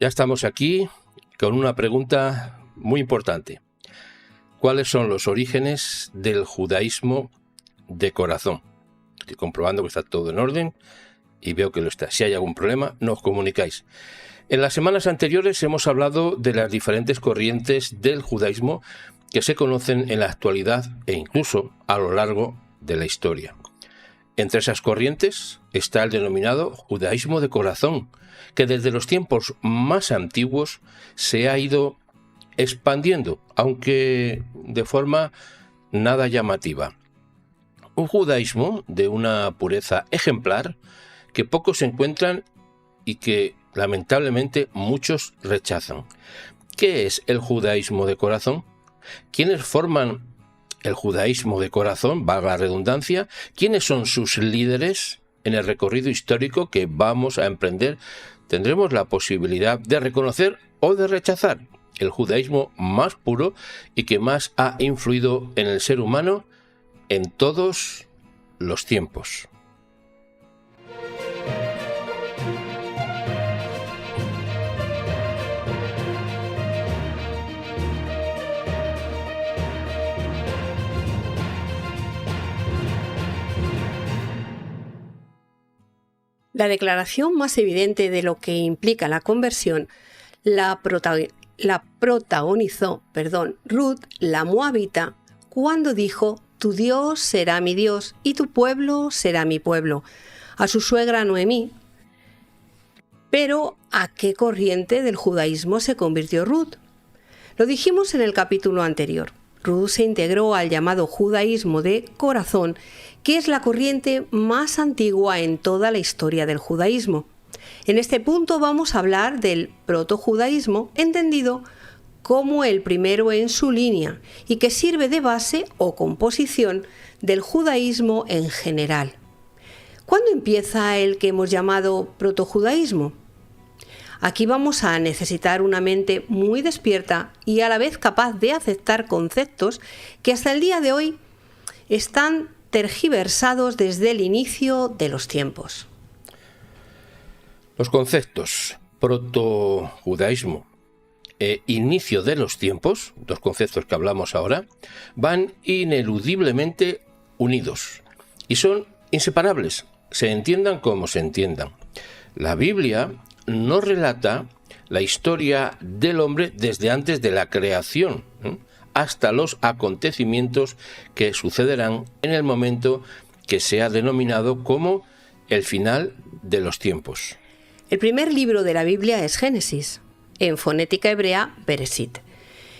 Ya estamos aquí con una pregunta muy importante. ¿Cuáles son los orígenes del judaísmo de corazón? Estoy comprobando que está todo en orden y veo que lo está. Si hay algún problema, nos comunicáis. En las semanas anteriores hemos hablado de las diferentes corrientes del judaísmo que se conocen en la actualidad e incluso a lo largo de la historia. Entre esas corrientes está el denominado judaísmo de corazón, que desde los tiempos más antiguos se ha ido expandiendo, aunque de forma nada llamativa. Un judaísmo de una pureza ejemplar que pocos encuentran y que lamentablemente muchos rechazan. ¿Qué es el judaísmo de corazón? ¿Quiénes forman el judaísmo de corazón, valga la redundancia? ¿Quiénes son sus líderes? En el recorrido histórico que vamos a emprender, tendremos la posibilidad de reconocer o de rechazar el judaísmo más puro y que más ha influido en el ser humano en todos los tiempos. La declaración más evidente de lo que implica la conversión la protagonizó Ruth, la moabita, cuando dijo: «Tu Dios será mi Dios y tu pueblo será mi pueblo», a su suegra Noemí. Pero, ¿a qué corriente del judaísmo se convirtió Ruth? Lo dijimos en el capítulo anterior. Ruth se integró al llamado judaísmo de corazón, que es la corriente más antigua en toda la historia del judaísmo. En este punto vamos a hablar del protojudaísmo, entendido como el primero en su línea y que sirve de base o composición del judaísmo en general. ¿Cuándo empieza el que hemos llamado protojudaísmo? Aquí vamos a necesitar una mente muy despierta y a la vez capaz de aceptar conceptos que hasta el día de hoy están tergiversados desde el inicio de los tiempos. Los conceptos protojudaísmo e inicio de los tiempos, dos conceptos que hablamos ahora, van ineludiblemente unidos y son inseparables, se entiendan como se entiendan. La Biblia nos relata la historia del hombre desde antes de la creación, hasta los acontecimientos que sucederán en el momento que se ha denominado como el final de los tiempos. El primer libro de la Biblia es Génesis, en fonética hebrea Bereshit,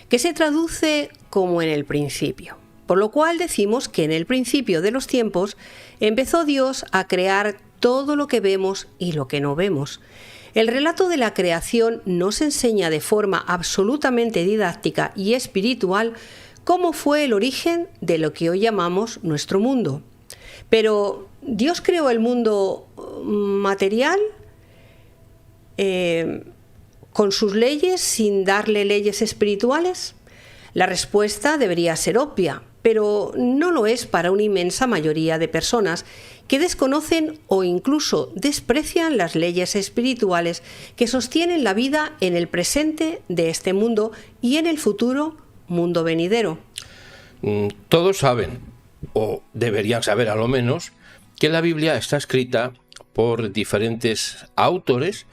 que se traduce como en el principio, por lo cual decimos que en el principio de los tiempos empezó Dios a crear todo lo que vemos y lo que no vemos. El relato de la creación nos enseña de forma absolutamente didáctica y espiritual cómo fue el origen de lo que hoy llamamos nuestro mundo. Pero, ¿Dios creó el mundo material con sus leyes sin darle leyes espirituales? La respuesta debería ser obvia, pero no lo es para una inmensa mayoría de personas que desconocen o incluso desprecian las leyes espirituales que sostienen la vida en el presente de este mundo y en el futuro mundo venidero. Todos saben, o deberían saber a lo menos, que la Biblia está escrita por diferentes autores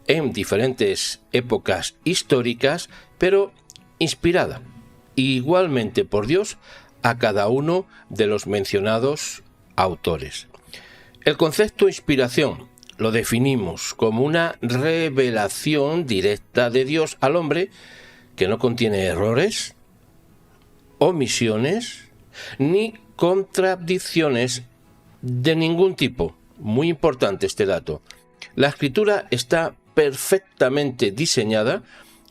en diferentes épocas históricas, pero inspirada igualmente por Dios a cada uno de los mencionados autores. El concepto inspiración lo definimos como una revelación directa de Dios al hombre que no contiene errores, omisiones ni contradicciones de ningún tipo. Muy importante este dato. La escritura está perfectamente diseñada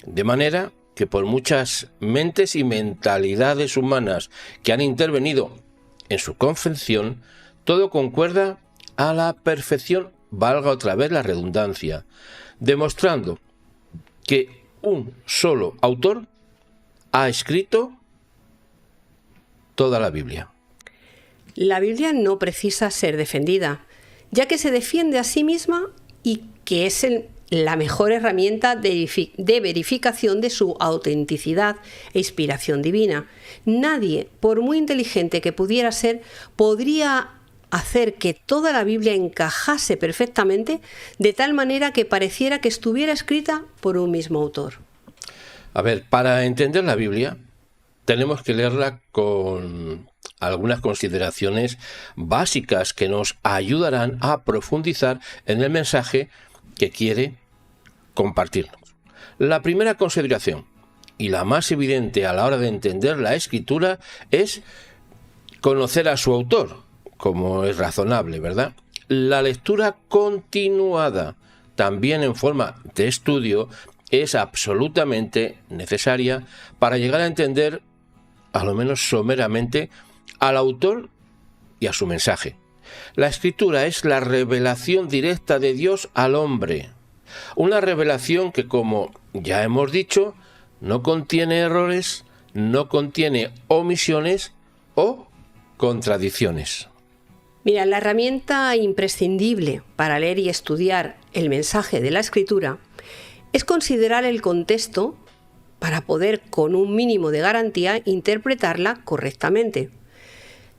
de manera que por muchas mentes y mentalidades humanas que han intervenido en su confección, todo concuerda a la perfección, valga otra vez la redundancia, demostrando que un solo autor ha escrito toda la Biblia. La Biblia no precisa ser defendida, ya que se defiende a sí misma y la mejor herramienta de verificación de su autenticidad e inspiración divina. Nadie, por muy inteligente que pudiera ser, podría hacer que toda la Biblia encajase perfectamente de tal manera que pareciera que estuviera escrita por un mismo autor. A ver, para entender la Biblia tenemos que leerla con algunas consideraciones básicas que nos ayudarán a profundizar en el mensaje que quiere compartirnos. La primera consideración, y la más evidente a la hora de entender la Escritura, es conocer a su autor, como es razonable, ¿verdad? La lectura continuada, también en forma de estudio, es absolutamente necesaria para llegar a entender, a lo menos someramente, al autor y a su mensaje. La Escritura es la revelación directa de Dios al hombre. Una revelación que, como ya hemos dicho, no contiene errores, no contiene omisiones o contradicciones. Mira, la herramienta imprescindible para leer y estudiar el mensaje de la Escritura es considerar el contexto para poder, con un mínimo de garantía, interpretarla correctamente.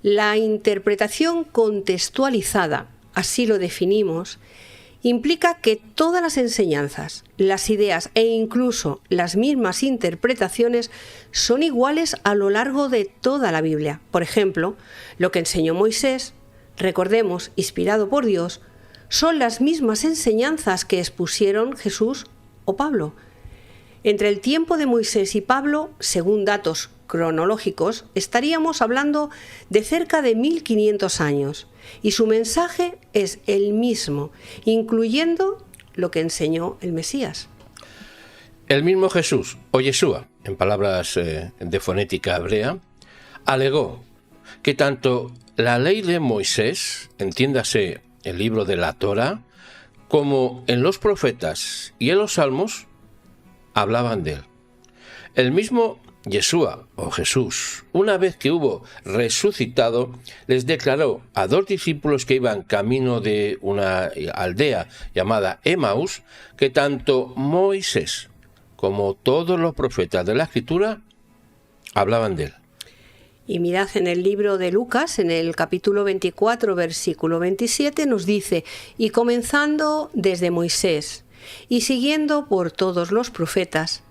La interpretación contextualizada, así lo definimos, implica que todas las enseñanzas, las ideas e incluso las mismas interpretaciones son iguales a lo largo de toda la Biblia. Por ejemplo, lo que enseñó Moisés, recordemos, inspirado por Dios, son las mismas enseñanzas que expusieron Jesús o Pablo. Entre el tiempo de Moisés y Pablo, según datos cronológicos, estaríamos hablando de cerca de 1500 años, y su mensaje es el mismo, incluyendo lo que enseñó el Mesías. El mismo Jesús, o Yeshua, en palabras de fonética hebrea, alegó que tanto la ley de Moisés, entiéndase el libro de la Torá, como en los profetas y en los salmos, hablaban de él. El mismo Yeshua, o Jesús, una vez que hubo resucitado, les declaró a 2 discípulos que iban camino de una aldea llamada Emaús, que tanto Moisés como todos los profetas de la Escritura hablaban de él. Y mirad, en el libro de Lucas, en el capítulo 24, versículo 27, nos dice: y comenzando desde Moisés y siguiendo por todos los profetas,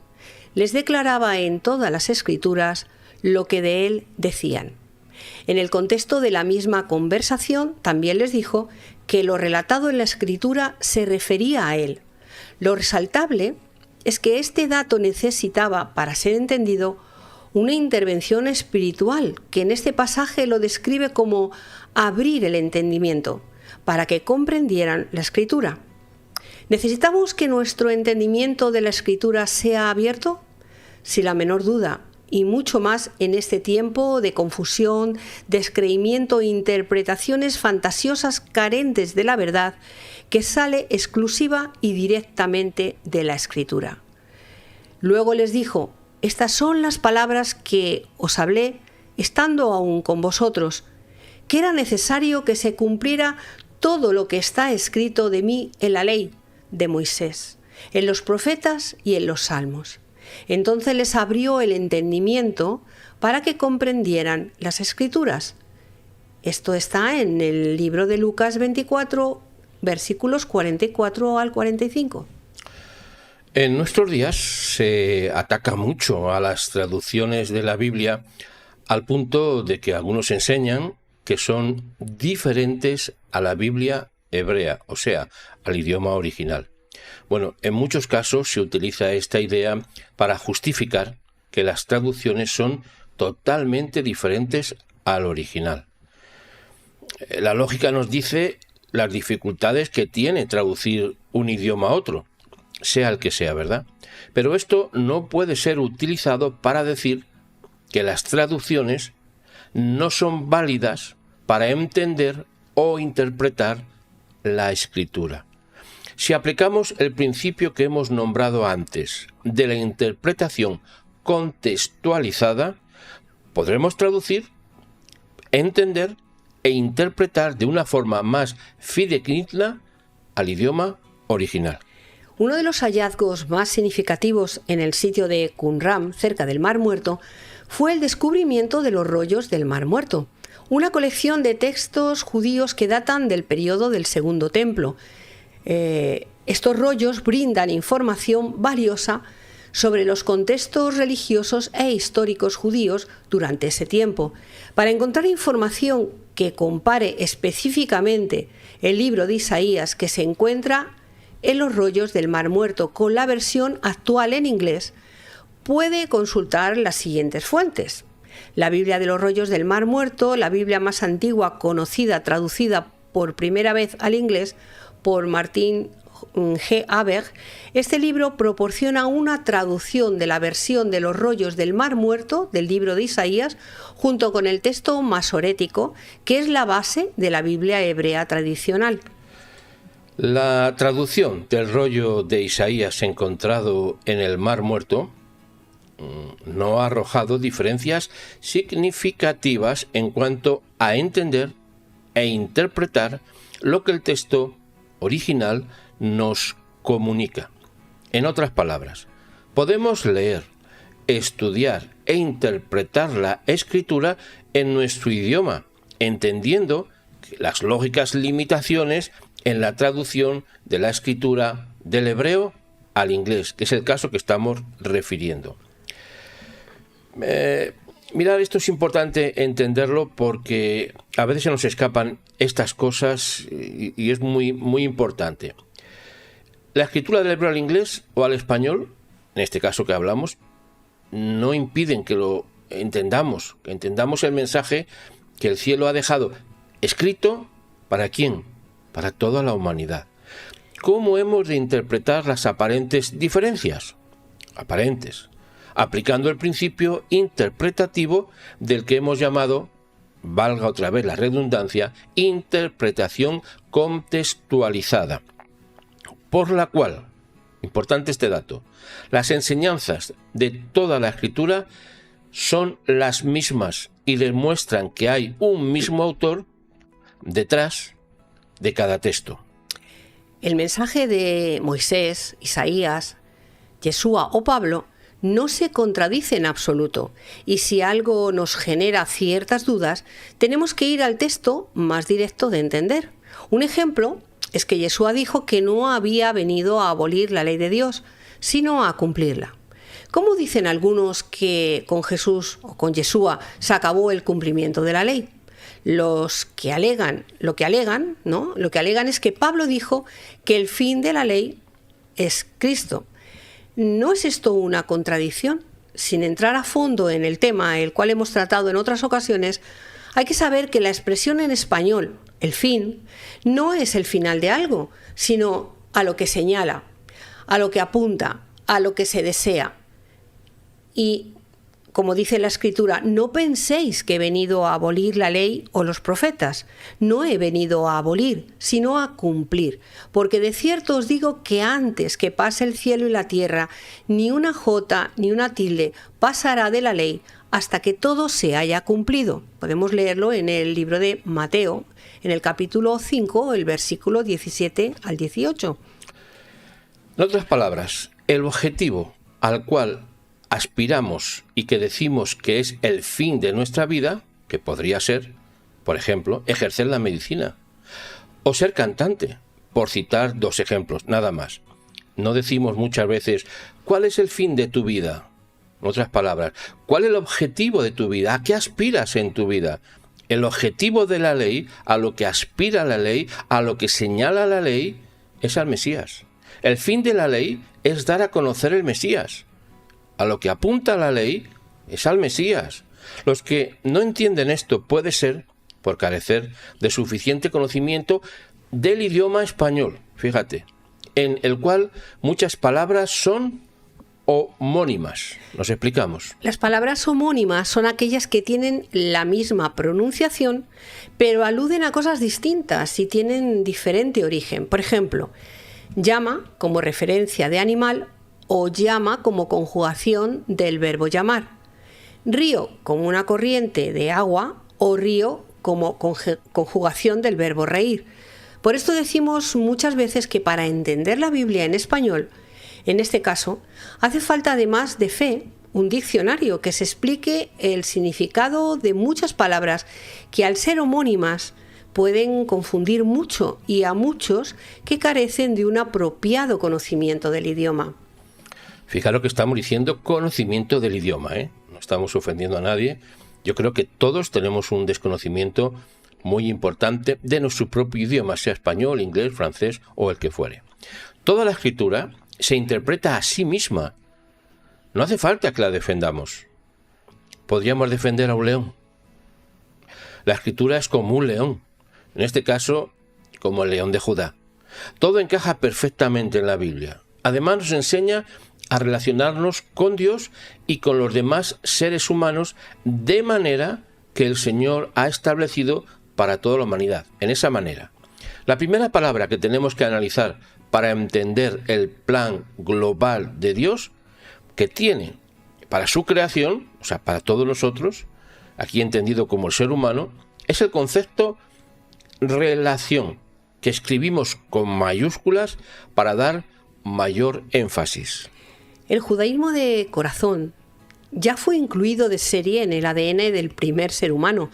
les declaraba en todas las Escrituras lo que de él decían. En el contexto de la misma conversación, también les dijo que lo relatado en la Escritura se refería a él. Lo resaltable es que este dato necesitaba, para ser entendido, una intervención espiritual, que en este pasaje lo describe como abrir el entendimiento, para que comprendieran la Escritura. ¿Necesitamos que nuestro entendimiento de la Escritura sea abierto? Sin la menor duda, y mucho más en este tiempo de confusión, descreimiento e interpretaciones fantasiosas carentes de la verdad, que sale exclusiva y directamente de la Escritura. Luego les dijo: estas son las palabras que os hablé estando aún con vosotros, que era necesario que se cumpliera todo lo que está escrito de mí en la ley de Moisés, en los profetas y en los salmos. Entonces les abrió el entendimiento para que comprendieran las Escrituras. Esto está en el libro de Lucas 24, versículos 44 al 45. En nuestros días se ataca mucho a las traducciones de la Biblia, al punto de que algunos enseñan que son diferentes a la Biblia hebrea, o sea, al idioma original. Bueno, en muchos casos se utiliza esta idea para justificar que las traducciones son totalmente diferentes al original. La lógica nos dice las dificultades que tiene traducir un idioma a otro, sea el que sea, ¿verdad? Pero esto no puede ser utilizado para decir que las traducciones no son válidas para entender o interpretar la Escritura. Si aplicamos el principio que hemos nombrado antes de la interpretación contextualizada, podremos traducir, entender e interpretar de una forma más fidedigna al idioma original. Uno de los hallazgos más significativos en el sitio de Qumran, cerca del Mar Muerto, fue el descubrimiento de los rollos del Mar Muerto, una colección de textos judíos que datan del periodo del Segundo Templo. Estos rollos brindan información valiosa sobre los contextos religiosos e históricos judíos durante ese tiempo. Para encontrar información que compare específicamente el libro de Isaías que se encuentra en los rollos del Mar Muerto con la versión actual en inglés, puede consultar las siguientes fuentes: la Biblia de los rollos del Mar Muerto, la Biblia más antigua conocida, traducida por primera vez al inglés por Martin G. Haber. Este libro proporciona una traducción de la versión de los rollos del Mar Muerto del libro de Isaías junto con el texto masorético, que es la base de la Biblia hebrea tradicional. La traducción del rollo de Isaías encontrado en el Mar Muerto no ha arrojado diferencias significativas en cuanto a entender e interpretar lo que el texto original nos comunica. En otras palabras, podemos leer, estudiar e interpretar la escritura en nuestro idioma, entendiendo las lógicas limitaciones en la traducción de la escritura del hebreo al inglés, que es el caso que estamos refiriendo. Mirad, esto es importante entenderlo porque a veces se nos escapan estas cosas y es muy, muy importante. La escritura del hebreo al inglés o al español, en este caso que hablamos, no impiden que lo entendamos, que entendamos el mensaje que el cielo ha dejado escrito. ¿Para quién? Para toda la humanidad. ¿Cómo hemos de interpretar las aparentes diferencias? Aparentes. Aplicando el principio interpretativo del que hemos llamado, valga otra vez la redundancia, interpretación contextualizada, por la cual, importante este dato, las enseñanzas de toda la escritura son las mismas y demuestran que hay un mismo autor detrás de cada texto. El mensaje de Moisés, Isaías, Yeshua o Pablo no se contradice en absoluto, y si algo nos genera ciertas dudas, tenemos que ir al texto más directo de entender. Un ejemplo es que Yeshua dijo que no había venido a abolir la ley de Dios, sino a cumplirla. ¿Cómo dicen algunos que con Jesús o con Yeshua se acabó el cumplimiento de la ley? Lo que alegan es que Pablo dijo que el fin de la ley es Cristo. ¿No es esto una contradicción? Sin entrar a fondo en el tema, el cual hemos tratado en otras ocasiones, hay que saber que la expresión en español, el fin, no es el final de algo, sino a lo que señala, a lo que apunta, a lo que se desea. Y, como dice la Escritura, no penséis que he venido a abolir la ley o los profetas. No he venido a abolir, sino a cumplir. Porque de cierto os digo que antes que pase el cielo y la tierra, ni una jota ni una tilde pasará de la ley hasta que todo se haya cumplido. Podemos leerlo en el libro de Mateo, en el capítulo 5, el versículo 17 al 18. En otras palabras, el objetivo al cual aspiramos y que decimos que es el fin de nuestra vida, que podría ser, por ejemplo, ejercer la medicina o ser cantante, por citar dos ejemplos, nada más. No decimos muchas veces, ¿cuál es el fin de tu vida? En otras palabras, ¿cuál es el objetivo de tu vida? ¿A qué aspiras en tu vida? El objetivo de la ley, a lo que aspira la ley, a lo que señala la ley, es al Mesías. El fin de la ley es dar a conocer el Mesías. A lo que apunta la ley es al Mesías. Los que no entienden esto puede ser por carecer de suficiente conocimiento del idioma español, fíjate, en el cual muchas palabras son homónimas. ¿Nos explicamos? Las palabras homónimas son aquellas que tienen la misma pronunciación, pero aluden a cosas distintas y tienen diferente origen. Por ejemplo, llama como referencia de animal o llama como conjugación del verbo llamar. Río como una corriente de agua o río como conjugación del verbo reír. Por esto decimos muchas veces que para entender la Biblia en español, en este caso, hace falta además de fe, un diccionario que se explique el significado de muchas palabras que al ser homónimas pueden confundir mucho y a muchos que carecen de un apropiado conocimiento del idioma. Fijaros que estamos diciendo conocimiento del idioma, ¿eh? No estamos ofendiendo a nadie. Yo creo que todos tenemos un desconocimiento muy importante de nuestro propio idioma, sea español, inglés, francés o el que fuere. Toda la escritura se interpreta a sí misma. No hace falta que la defendamos. Podríamos defender a un león. La escritura es como un león, en este caso como el león de Judá. Todo encaja perfectamente en la Biblia. Además nos enseña a relacionarnos con Dios y con los demás seres humanos de manera que el Señor ha establecido para toda la humanidad, en esa manera. La primera palabra que tenemos que analizar para entender el plan global de Dios que tiene para su creación, o sea, para todos nosotros, aquí entendido como el ser humano, es el concepto relación, que escribimos con mayúsculas para dar mayor énfasis. El judaísmo de corazón ya fue incluido de serie en el ADN del primer ser humano,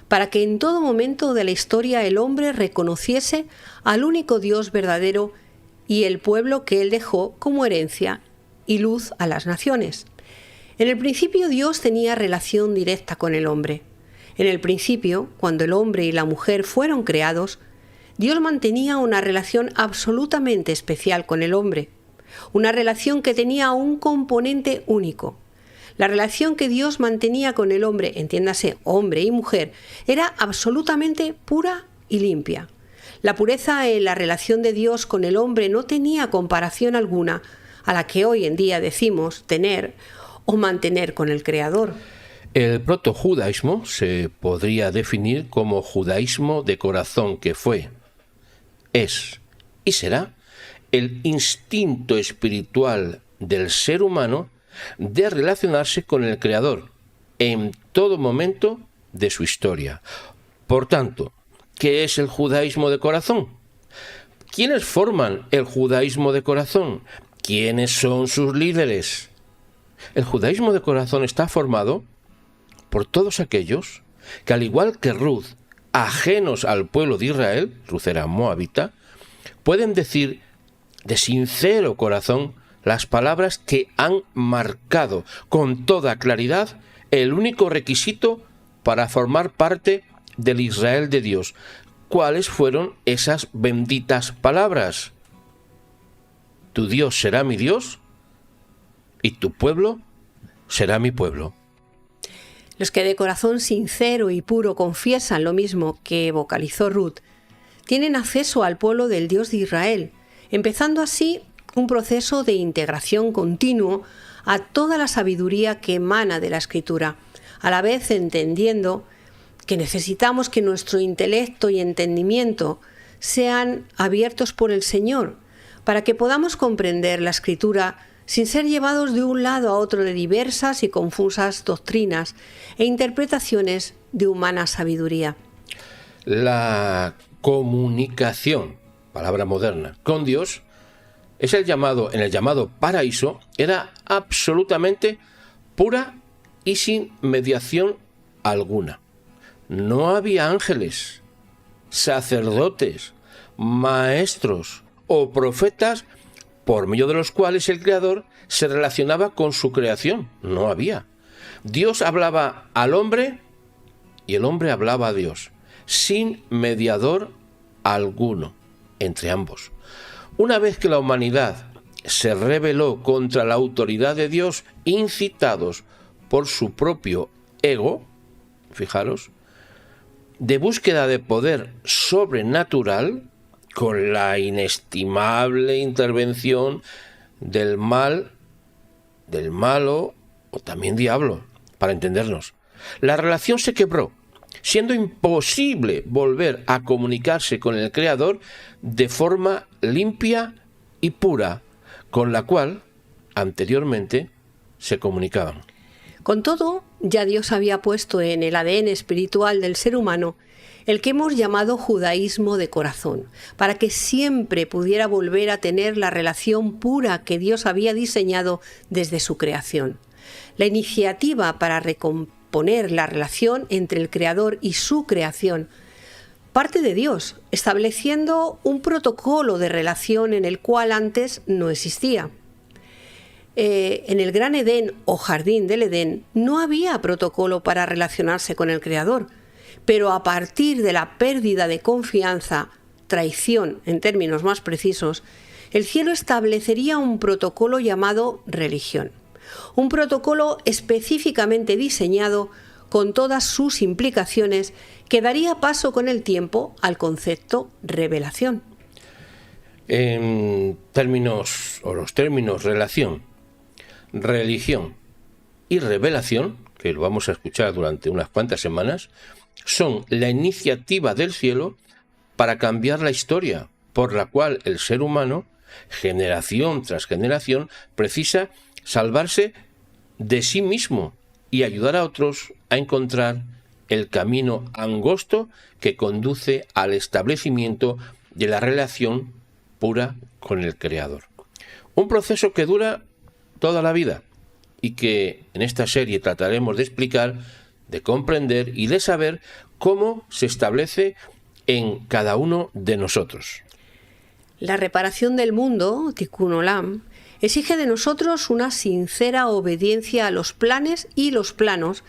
para que en todo momento de la historia el hombre reconociese al único Dios verdadero y el pueblo que él dejó como herencia y luz a las naciones. En el principio Dios tenía relación directa con el hombre. En el principio, cuando el hombre y la mujer fueron creados, Dios mantenía una relación absolutamente especial con el hombre, una relación que tenía un componente único. La relación que Dios mantenía con el hombre, entiéndase hombre y mujer, era absolutamente pura y limpia. La pureza en la relación de Dios con el hombre no tenía comparación alguna a la que hoy en día decimos tener o mantener con el Creador. El protojudaísmo se podría definir como judaísmo de corazón, que fue, es y será el instinto espiritual del ser humano de relacionarse con el Creador en todo momento de su historia. Por tanto, ¿qué es el judaísmo de corazón? ¿Quiénes forman el judaísmo de corazón? ¿Quiénes son sus líderes? El judaísmo de corazón está formado por todos aquellos que, al igual que Ruth, ajenos al pueblo de Israel, Ruth era moabita, pueden decir de sincero corazón las palabras que han marcado con toda claridad el único requisito para formar parte del Israel de Dios. ¿Cuáles fueron esas benditas palabras? Tu Dios será mi Dios y tu pueblo será mi pueblo. Los que de corazón sincero y puro confiesan lo mismo que vocalizó Ruth, tienen acceso al pueblo del Dios de Israel, empezando así un proceso de integración continuo a toda la sabiduría que emana de la Escritura, a la vez entendiendo que necesitamos que nuestro intelecto y entendimiento sean abiertos por el Señor, para que podamos comprender la Escritura sin ser llevados de un lado a otro de diversas y confusas doctrinas e interpretaciones de humana sabiduría. La comunicación, palabra moderna, con Dios, en el llamado paraíso, era absolutamente pura y sin mediación alguna. No había ángeles, sacerdotes, maestros o profetas por medio de los cuales el Creador se relacionaba con su creación. No había. Dios hablaba al hombre y el hombre hablaba a Dios, sin mediador alguno entre ambos. Una vez que la humanidad se rebeló contra la autoridad de Dios, incitados por su propio ego, fijaros, de búsqueda de poder sobrenatural, con la inestimable intervención del mal, del malo o también diablo, para entendernos. La relación se quebró, siendo imposible volver a comunicarse con el Creador de forma limpia y pura, con la cual anteriormente se comunicaban. Con todo, ya Dios había puesto en el ADN espiritual del ser humano el que hemos llamado judaísmo de corazón, para que siempre pudiera volver a tener la relación pura que Dios había diseñado desde su creación. La iniciativa para recomponer la relación entre el Creador y su creación parte de Dios, estableciendo un protocolo de relación en el cual antes no existía. En el Gran Edén o Jardín del Edén no había protocolo para relacionarse con el Creador, pero a partir de la pérdida de confianza, traición en términos más precisos, el cielo establecería un protocolo llamado religión. Un protocolo específicamente diseñado con todas sus implicaciones que daría paso con el tiempo al concepto revelación. En términos, o los términos relación, religión y revelación, que lo vamos a escuchar durante unas cuantas semanas, son la iniciativa del cielo para cambiar la historia por la cual el ser humano, generación tras generación, precisa salvarse de sí mismo y ayudar a otros a encontrar el camino angosto que conduce al establecimiento de la relación pura con el Creador. Un proceso que dura toda la vida y que en esta serie trataremos de explicar, de comprender y de saber cómo se establece en cada uno de nosotros. La reparación del mundo, Tikkun Olam, exige de nosotros una sincera obediencia a los planes y los planos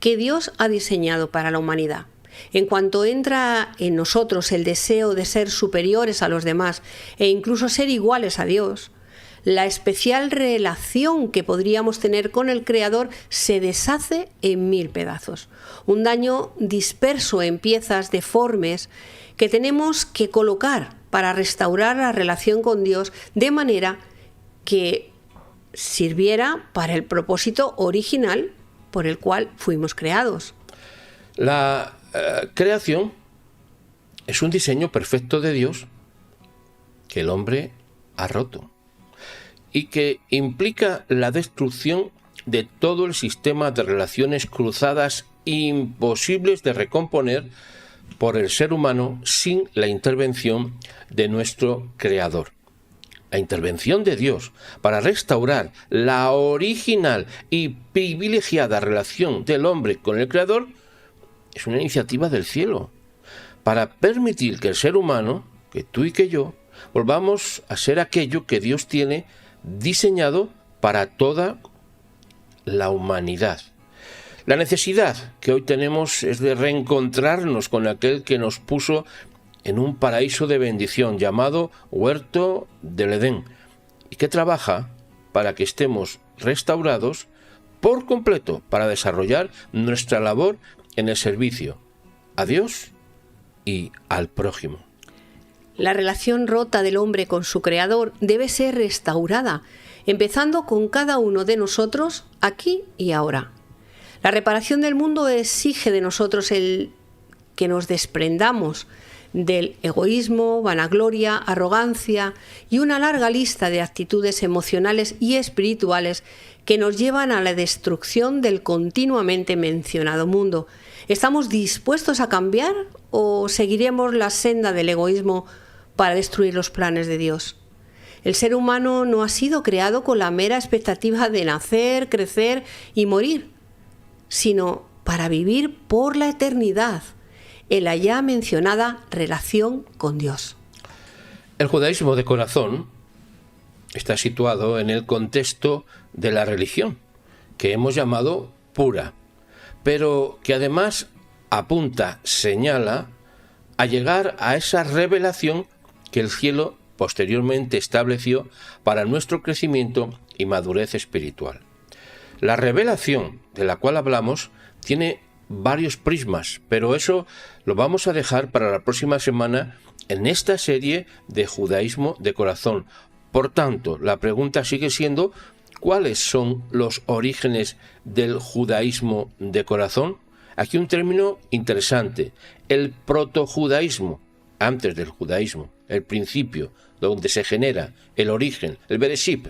que Dios ha diseñado para la humanidad. En cuanto entra en nosotros el deseo de ser superiores a los demás e incluso ser iguales a Dios, la especial relación que podríamos tener con el Creador se deshace en 1000 pedazos. Un daño disperso en piezas deformes que tenemos que colocar para restaurar la relación con Dios de manera que sirviera para el propósito original por el cual fuimos creados. La creación es un diseño perfecto de Dios que el hombre ha roto y que implica la destrucción de todo el sistema de relaciones cruzadas imposibles de recomponer por el ser humano sin la intervención de nuestro Creador. La intervención de Dios para restaurar la original y privilegiada relación del hombre con el Creador es una iniciativa del cielo para permitir que el ser humano, que tú y que yo, volvamos a ser aquello que Dios tiene diseñado para toda la humanidad. La necesidad que hoy tenemos es de reencontrarnos con aquel que nos puso en un paraíso de bendición llamado Huerto del Edén y que trabaja para que estemos restaurados por completo para desarrollar nuestra labor en el servicio a Dios y al prójimo. La relación rota del hombre con su Creador debe ser restaurada, empezando con cada uno de nosotros aquí y ahora. La reparación del mundo exige de nosotros el que nos desprendamos del egoísmo, vanagloria, arrogancia y una larga lista de actitudes emocionales y espirituales que nos llevan a la destrucción del continuamente mencionado mundo. ¿Estamos dispuestos a cambiar o seguiremos la senda del egoísmo para destruir los planes de Dios? El ser humano no ha sido creado con la mera expectativa de nacer, crecer y morir, sino para vivir por la eternidad en la ya mencionada relación con Dios. El judaísmo de corazón está situado en el contexto de la religión, que hemos llamado pura, pero que además apunta, señala, a llegar a esa revelación que el cielo posteriormente estableció para nuestro crecimiento y madurez espiritual. La revelación de la cual hablamos tiene varios prismas, pero eso lo vamos a dejar para la próxima semana en esta serie de judaísmo de corazón. Por tanto, la pregunta sigue siendo: ¿cuáles son los orígenes del judaísmo de corazón? Aquí un término interesante: el protojudaísmo, antes del judaísmo, el principio, donde se genera el origen, el Bereshit,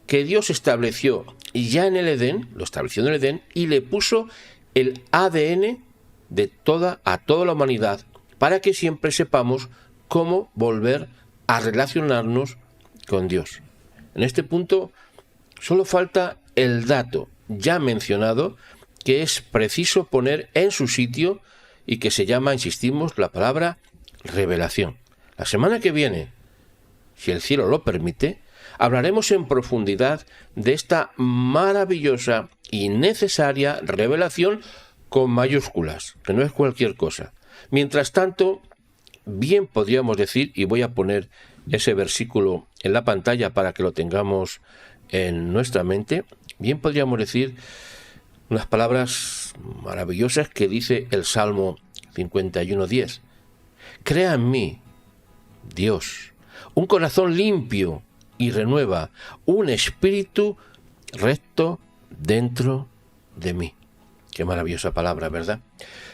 que Dios estableció ya en el Edén, lo estableció en el Edén y le puso el ADN a toda la humanidad, para que siempre sepamos cómo volver a relacionarnos con Dios. En este punto solo falta el dato ya mencionado, que es preciso poner en su sitio y que se llama, insistimos, la palabra revelación. La semana que viene, si el cielo lo permite, hablaremos en profundidad de esta maravillosa y necesaria revelación con mayúsculas, que no es cualquier cosa. Mientras tanto, bien podríamos decir, y voy a poner ese versículo en la pantalla para que lo tengamos en nuestra mente, bien podríamos decir unas palabras maravillosas que dice el Salmo 51:10. Crea en mí, Dios, un corazón limpio y renueva un espíritu recto dentro de mí. Qué maravillosa palabra, ¿verdad?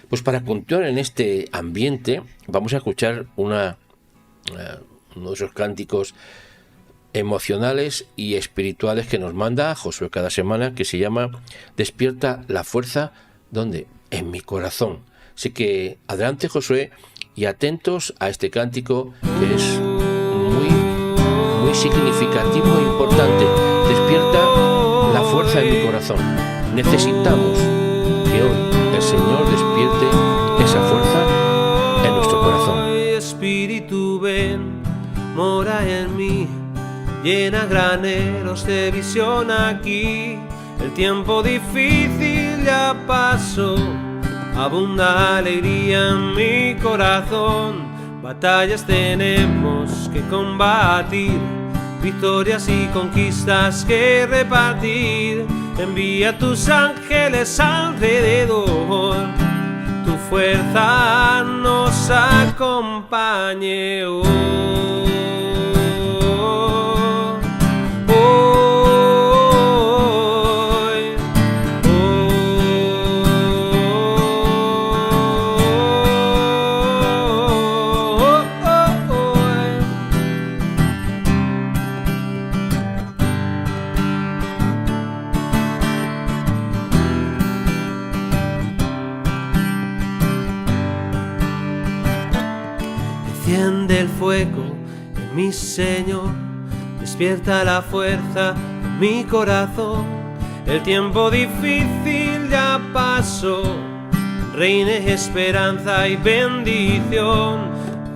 Pues para continuar en este ambiente, vamos a escuchar uno de esos cánticos emocionales y espirituales que nos manda Josué cada semana, que se llama Despierta la fuerza, ¿dónde? En mi corazón. Así que adelante, Josué, y atentos a este cántico que es muy significativo e importante. Despierta la fuerza en mi corazón. Necesitamos que hoy el Señor despierte esa fuerza en nuestro corazón. Espíritu, ven, mora en mí, llena graneros de visión aquí. El tiempo difícil ya pasó, abunda alegría en mi corazón. Batallas tenemos que combatir, victorias y conquistas que repartir. Envía tus ángeles alrededor, tu fuerza nos acompañe hoy. Enciende el fuego en mi Señor, despierta la fuerza en mi corazón. El tiempo difícil ya pasó, reine esperanza y bendición.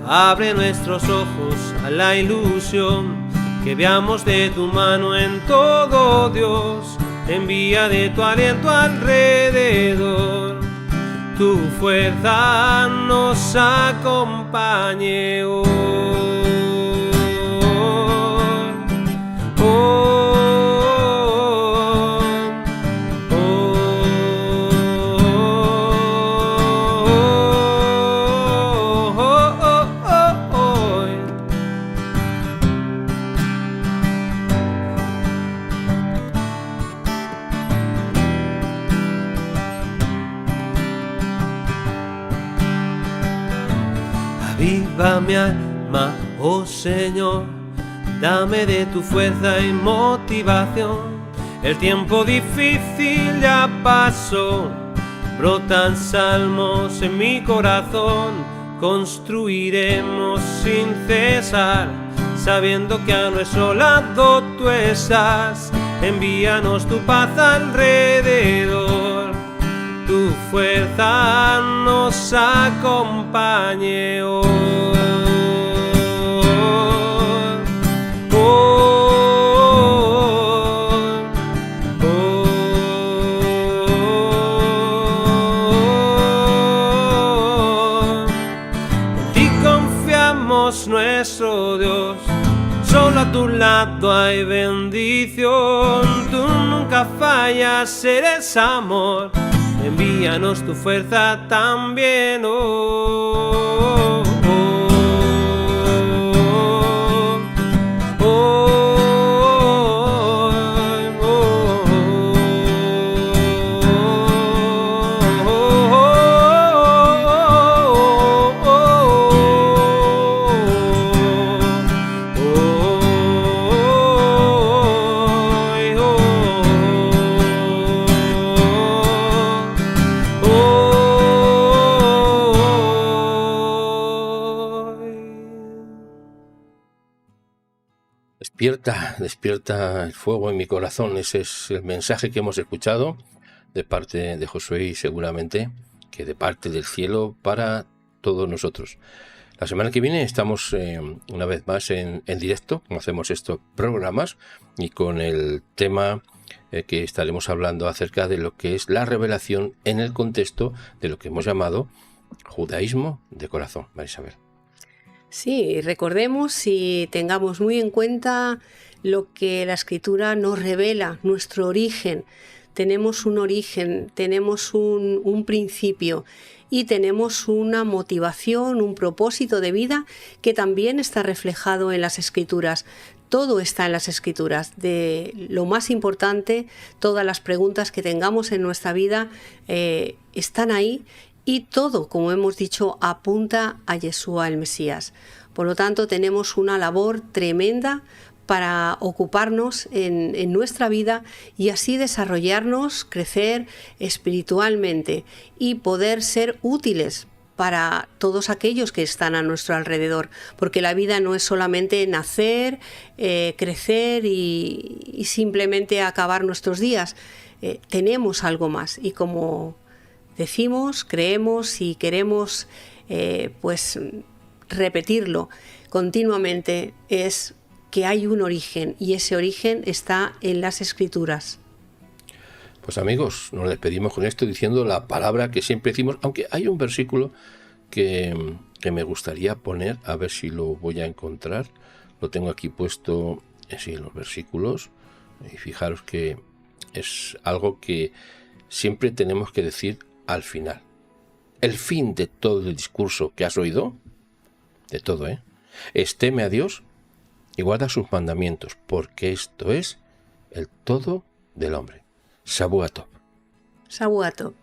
Abre nuestros ojos a la ilusión, que veamos de tu mano en todo, Dios. Envía de tu aliento alrededor, tu fuerza nos acompañe hoy. Aviva mi alma, oh Señor, dame de tu fuerza y motivación. El tiempo difícil ya pasó, brotan salmos en mi corazón. Construiremos sin cesar, sabiendo que a nuestro lado tú estás. Envíanos tu paz alrededor, tu fuerza nos acompañe hoy. En ti confiamos, nuestro Dios, solo a tu lado hay bendición. Tú nunca fallas, eres amor. Envíanos tu fuerza también, oh, oh, oh, oh, oh. Despierta el fuego en mi corazón. Ese es el mensaje que hemos escuchado de parte de Josué y seguramente que de parte del cielo para todos nosotros. La semana que viene estamos una vez más en directo, como hacemos estos programas, y con el tema que estaremos hablando acerca de lo que es la revelación en el contexto de lo que hemos llamado judaísmo de corazón. María Isabel. Sí, recordemos y tengamos muy en cuenta lo que la Escritura nos revela, nuestro origen. Tenemos un origen, tenemos un principio y tenemos una motivación, un propósito de vida que también está reflejado en las Escrituras. Todo está en las Escrituras. De lo más importante, todas las preguntas que tengamos en nuestra vida están ahí. Y todo, como hemos dicho, apunta a Yeshua el Mesías. Por lo tanto, tenemos una labor tremenda para ocuparnos en nuestra vida y así desarrollarnos, crecer espiritualmente y poder ser útiles para todos aquellos que están a nuestro alrededor. Porque la vida no es solamente nacer, crecer y simplemente acabar nuestros días. Tenemos algo más y como decimos, creemos y queremos pues repetirlo continuamente, es que hay un origen y ese origen está en las Escrituras. Pues amigos, nos despedimos con esto diciendo la palabra que siempre decimos, aunque hay un versículo que me gustaría poner, a ver si lo voy a encontrar. Lo tengo aquí puesto en los versículos y fijaros que es algo que siempre tenemos que decir al final. El fin de todo el discurso que has oído, de todo, es teme a Dios y guarda sus mandamientos, porque esto es el todo del hombre. Shavuot Tov. Shavuot Tov.